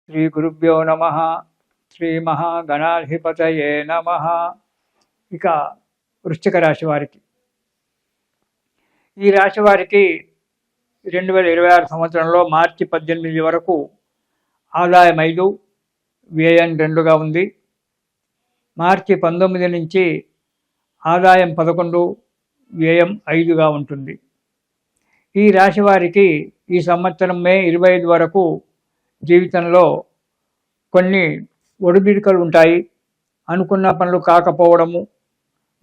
శ్రీ గురుభ్యో నమ. శ్రీ మహాగణాధిపతయే నమ. ఇక వృశ్చిక రాశి వారికి, ఈ రాశి వారికి 2026 సంవత్సరంలో మార్చి 18 వరకు ఆదాయం 5, వ్యయం 2గా ఉంది. మార్చి 19 నుంచి ఆదాయం 11, వ్యయం 5గా ఉంటుంది. ఈ రాశి వారికి ఈ సంవత్సరం మే 25 వరకు జీవితంలో కొన్ని ఒడిదుడుకులు ఉంటాయి. అనుకున్న పనులు కాకపోవడము,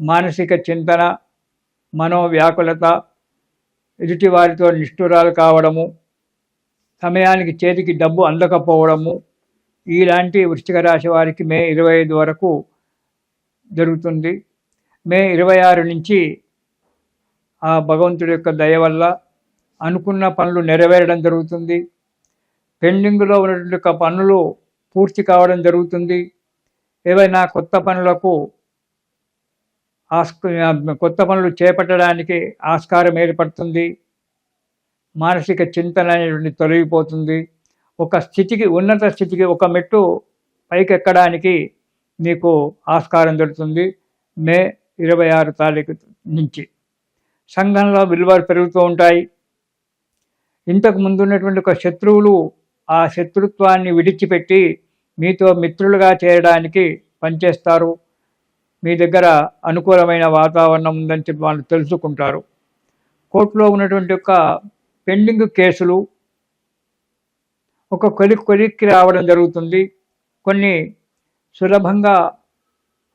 మానసిక చింతన, మనోవ్యాకులత, ఎదుటి వారితో నిష్ఠురాలు కావడము, సమయానికి చేతికి డబ్బు అందకపోవడము, ఇలాంటి వృశ్చిక రాశి వారికి మే 25 వరకు జరుగుతుంది. మే 26 నుంచి ఆ భగవంతుడి యొక్క దయ వల్ల అనుకున్న పనులు నెరవేరడం జరుగుతుంది. పెండింగ్లో ఉన్నటువంటి పనులు పూర్తి కావడం జరుగుతుంది. ఏవైనా కొత్త పనులు చేపట్టడానికి ఆస్కారం ఏర్పడుతుంది. మానసిక చింతన అనేటువంటి తొలగిపోతుంది. ఒక స్థితికి, ఉన్నత స్థితికి, ఒక మెట్టు పైకెక్కడానికి మీకు ఆస్కారం దొరుకుతుంది మే 26 తారీఖు నుంచి. సంఘంలో విలువలు పెరుగుతూ ఉంటాయి. ఇంతకు ముందు ఉన్నటువంటి ఒక శత్రువులు ఆ శత్రుత్వాన్ని విడిచిపెట్టి మీతో మిత్రులుగా చేరడానికి పనిచేస్తారు. మీ దగ్గర అనుకూలమైన వాతావరణం ఉందని చెప్పి వాళ్ళు తెలుసుకుంటారు. కోర్టులో ఉన్నటువంటి ఒక పెండింగ్ కేసులు ఒక కొలిక్కి రావడం జరుగుతుంది. కొన్ని సులభంగా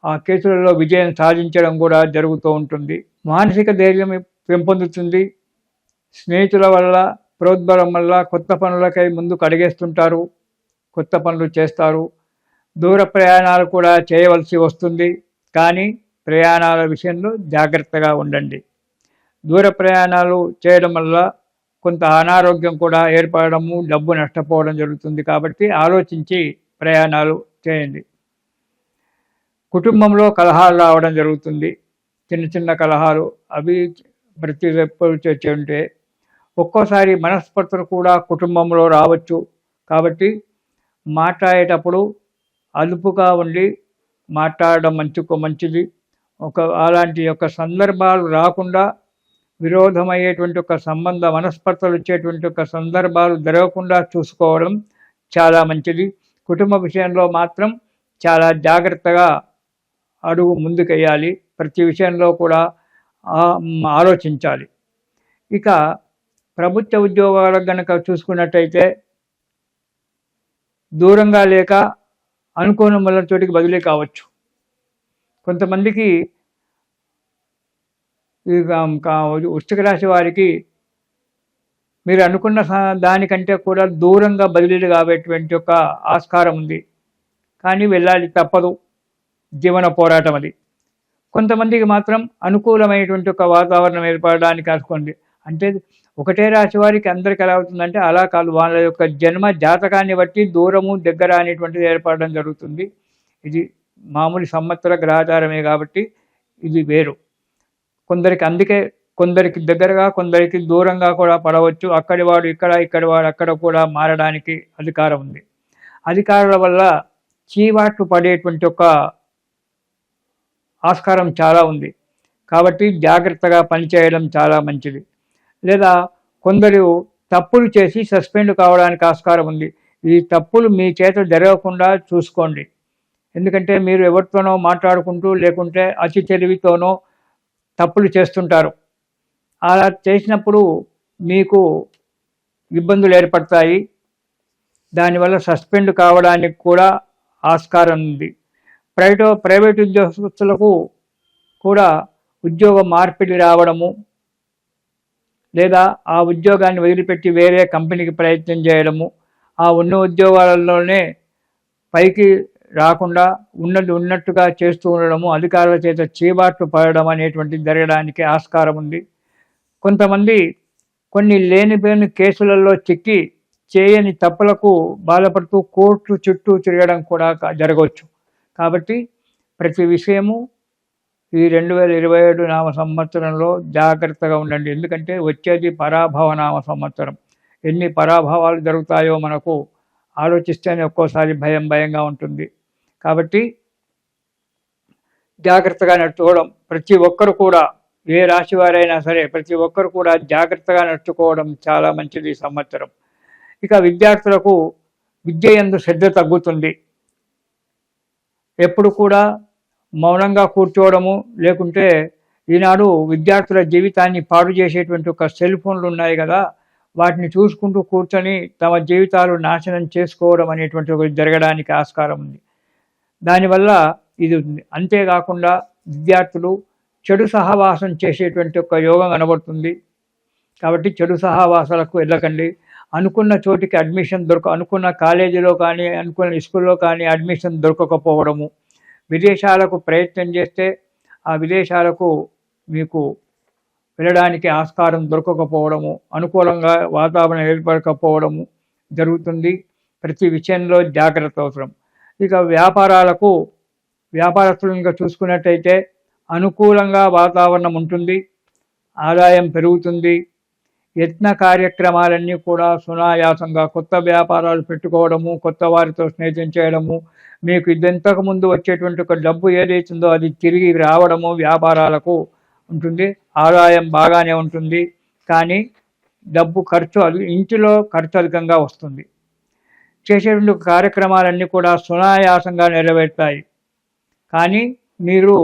ఆ కేసులలో విజయం సాధించడం కూడా జరుగుతూ ఉంటుంది. మానసిక ధైర్యం పెంపొందుతుంది. స్నేహితుల వల్ల, ప్రోద్బలం వల్ల కొత్త పనులకై ముందుకు అడిగేస్తుంటారు. కొత్త పనులు చేస్తారు. దూర ప్రయాణాలు కూడా చేయవలసి వస్తుంది. కానీ ప్రయాణాల విషయంలో జాగ్రత్తగా ఉండండి. దూర ప్రయాణాలు చేయడం వల్ల కొంత అనారోగ్యం కూడా ఏర్పడము, డబ్బు నష్టపోవడం జరుగుతుంది. కాబట్టి ఆలోచించి ప్రయాణాలు చేయండి. కుటుంబంలో కలహాలు రావడం జరుగుతుంది. చిన్న చిన్న కలహాలు, అవి ప్రతి ఎప్పుడు చేసి ఉంటే ఒక్కోసారి మనస్పర్ధలు కూడా కుటుంబంలో రావచ్చు. కాబట్టి మాట్లాడేటప్పుడు అదుపుగా ఉండి మాట్లాడడం మంచిది. అలాంటి యొక్క సందర్భాలు రాకుండా, విరోధమయ్యేటువంటి ఒక మనస్పర్ధలు వచ్చేటువంటి ఒక సందర్భాలు జరగకుండా చూసుకోవడం చాలా మంచిది. కుటుంబ విషయంలో మాత్రం చాలా జాగ్రత్తగా అడుగు ముందుకెయ్యాలి. ప్రతి విషయంలో కూడా ఆలోచించాలి. ఇక ప్రభుత్వ ఉద్యోగాలకు కనుక చూసుకున్నట్టయితే దూరంగా లేక అనుకోని చోటికి బదిలీ కావచ్చు. కొంతమందికి వృశ్చిక రాశి వారికి మీరు అనుకున్న దానికంటే కూడా దూరంగా బదిలీలు కాబట్టేటువంటి ఒక ఆస్కారం ఉంది. కానీ వెళ్ళాలి, తప్పదు. జీవన పోరాటం అది. కొంతమందికి మాత్రం అనుకూలమైనటువంటి ఒక వాతావరణం ఏర్పడడానికి కాసుకోండి. అంటే ఒకటే రాశి వారికి అందరికి ఎలా అవుతుందంటే అలా కాదు. వాళ్ళ యొక్క జన్మ జాతకాన్ని బట్టి దూరము దగ్గర అనేటువంటిది ఏర్పడడం జరుగుతుంది. ఇది మామూలు సంవత్సర గ్రహచారమే కాబట్టి ఇది వేరు. కొందరికి దగ్గరగా, కొందరికి దూరంగా కూడా పడవచ్చు. అక్కడి వాడు ఇక్కడ, ఇక్కడి వాడు అక్కడ కూడా మారడానికి అధికారం ఉంది. అధికారుల వల్ల చీవాట్లు పడేటువంటి ఒక ఆస్కారం చాలా ఉంది. కాబట్టి జాగ్రత్తగా పనిచేయడం చాలా మంచిది. లేదా కొందరు తప్పులు చేసి సస్పెండ్ కావడానికి ఆస్కారం ఉంది. ఈ తప్పులు మీ చేత జరగకుండా చూసుకోండి. ఎందుకంటే మీరు ఎవరితోనో మాట్లాడుకుంటూ, లేకుంటే అతి తెలివితోనో తప్పులు చేస్తుంటారు. అలా చేసినప్పుడు మీకు ఇబ్బందులు ఏర్పడతాయి. దానివల్ల సస్పెండ్ కావడానికి కూడా ఆస్కారం ఉంది. ప్రైవేట్ ఉద్యోగస్తులకు కూడా ఉద్యోగ మార్పిడి రావడము, లేదా ఆ ఉద్యోగాన్ని వదిలిపెట్టి వేరే కంపెనీకి ప్రయత్నం చేయడము, ఆ ఉన్న ఉద్యోగాలలోనే పైకి రాకుండా ఉన్నట్టుగా చేస్తూ ఉండడము, అధికారుల చేత చీబాట్లు పడడం అనేటువంటిది జరగడానికి ఆస్కారం ఉంది. కొంతమంది కొన్ని లేనిపోని కేసులలో చిక్కి చేయని తప్పులకు బాధపడుతూ కోర్టు చుట్టూ తిరగడం కూడా జరగవచ్చు. కాబట్టి ప్రతి విషయము ఈ 2027 నామ సంవత్సరంలో జాగ్రత్తగా ఉండండి. ఎందుకంటే వచ్చేది పరాభవ నామ సంవత్సరం. ఎన్ని పరాభవాలు జరుగుతాయో మనకు ఆలోచిస్తేనే ఒక్కోసారి భయంగా ఉంటుంది. కాబట్టి జాగ్రత్తగా నడుచుకోవడం, ప్రతి ఒక్కరు కూడా ఏ రాశి వారైనా సరే ప్రతి ఒక్కరు కూడా జాగ్రత్తగా నడుచుకోవడం చాలా మంచిది ఈ సంవత్సరం. ఇక విద్యార్థులకు విద్య యందు శ్రద్ధ తగ్గుతుంది. ఎప్పుడు కూడా మౌనంగా కూర్చోవడము, లేకుంటే ఈనాడు విద్యార్థుల జీవితాన్ని పాడు చేసేటువంటి ఒక సెల్ ఫోన్లు ఉన్నాయి కదా, వాటిని చూసుకుంటూ కూర్చొని తమ జీవితాలు నాశనం చేసుకోవడం అనేటువంటి ఒకటి జరగడానికి ఆస్కారం ఉంది. దానివల్ల ఇది ఉంది. అంతేకాకుండా విద్యార్థులు చెడు సహవాసం చేసేటువంటి ఒక యోగం కనబడుతుంది. కాబట్టి చెడు సహవాసాలకు వెళ్ళకండి. అనుకున్న చోటికి అడ్మిషన్ అనుకున్న కాలేజీలో కానీ అనుకున్న స్కూల్లో కానీ అడ్మిషన్ దొరకకపోవడము, విదేశాలకు ప్రయత్నం చేస్తే ఆ విదేశాలకు మీకు వెళ్ళడానికి ఆస్కారం దొరకకపోవడము, అనుకూలంగా వాతావరణం ఏర్పడకపోవడము జరుగుతుంది. ప్రతి విషయంలో జాగ్రత్త అవసరం. ఇక వ్యాపారస్తులను చూసుకున్నట్టయితే అనుకూలంగా వాతావరణం ఉంటుంది, ఆదాయం పెరుగుతుంది. యత్న కార్యక్రమాలన్నీ కూడా సునాయాసంగా కొత్త వ్యాపారాలు పెట్టుకోవడము, కొత్త వారితో స్నేహం చేయడము, మీకు ఇంతకు ముందు వచ్చేటువంటి ఒక డబ్బు ఏదైతుందో అది తిరిగి రావడము వ్యాపారాలకు ఉంటుంది. ఆదాయం బాగానే ఉంటుంది, కానీ డబ్బు ఇంటిలో ఖర్చు అధికంగా వస్తుంది. చేసేటువంటి కార్యక్రమాలన్నీ కూడా సునాయాసంగా నెరవేరుతాయి, కానీ మీరు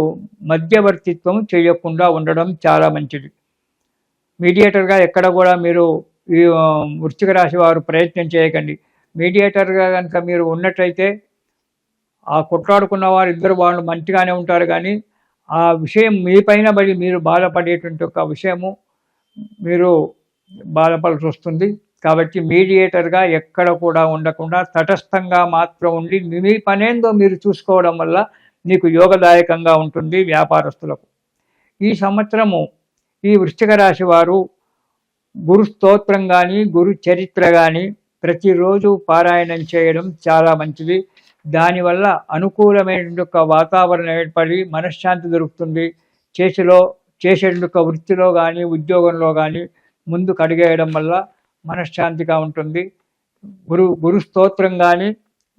మధ్యవర్తిత్వం చేయకుండా ఉండడం చాలా మంచిది. మీడియేటర్గా ఎక్కడ కూడా మీరు ఈ వృశ్చిక రాశి వారు ప్రయత్నం చేయకండి. మీడియేటర్గా కనుక మీరు ఉన్నట్లయితే ఆ కొట్లాడుకున్న వారు ఇద్దరు వాళ్ళు మంచిగానే ఉంటారు, కానీ ఆ విషయం మీ పైన పడి మీరు బాధపడేటువంటి ఒక విషయము మీరు బాధపడాల్సి వస్తుంది. కాబట్టి మీడియేటర్గా ఎక్కడ కూడా ఉండకుండా తటస్థంగా మాత్రం ఉండి మీ పనేందో మీరు చూసుకోవడం వల్ల మీకు యోగదాయకంగా ఉంటుంది వ్యాపారస్తులకు. ఈ సంవత్సరము ఈ వృశ్చిక రాశి వారు గురు స్తోత్రం కానీ గురు చరిత్ర కానీ ప్రతిరోజు పారాయణం చేయడం చాలా మంచిది. దానివల్ల అనుకూలమైనటువంటి ఒక వాతావరణం ఏర్పడి మనశ్శాంతి దొరుకుతుంది. చేసేటువంటి ఒక వృత్తిలో కానీ ఉద్యోగంలో కానీ ముందుకు అడిగేయడం వల్ల మనశ్శాంతిగా ఉంటుంది. గురు స్తోత్రం కానీ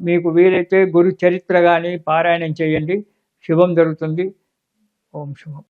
మీకు వీలైతే గురు చరిత్ర కానీ పారాయణం చేయండి, శుభం జరుగుతుంది. ఓం శుభం.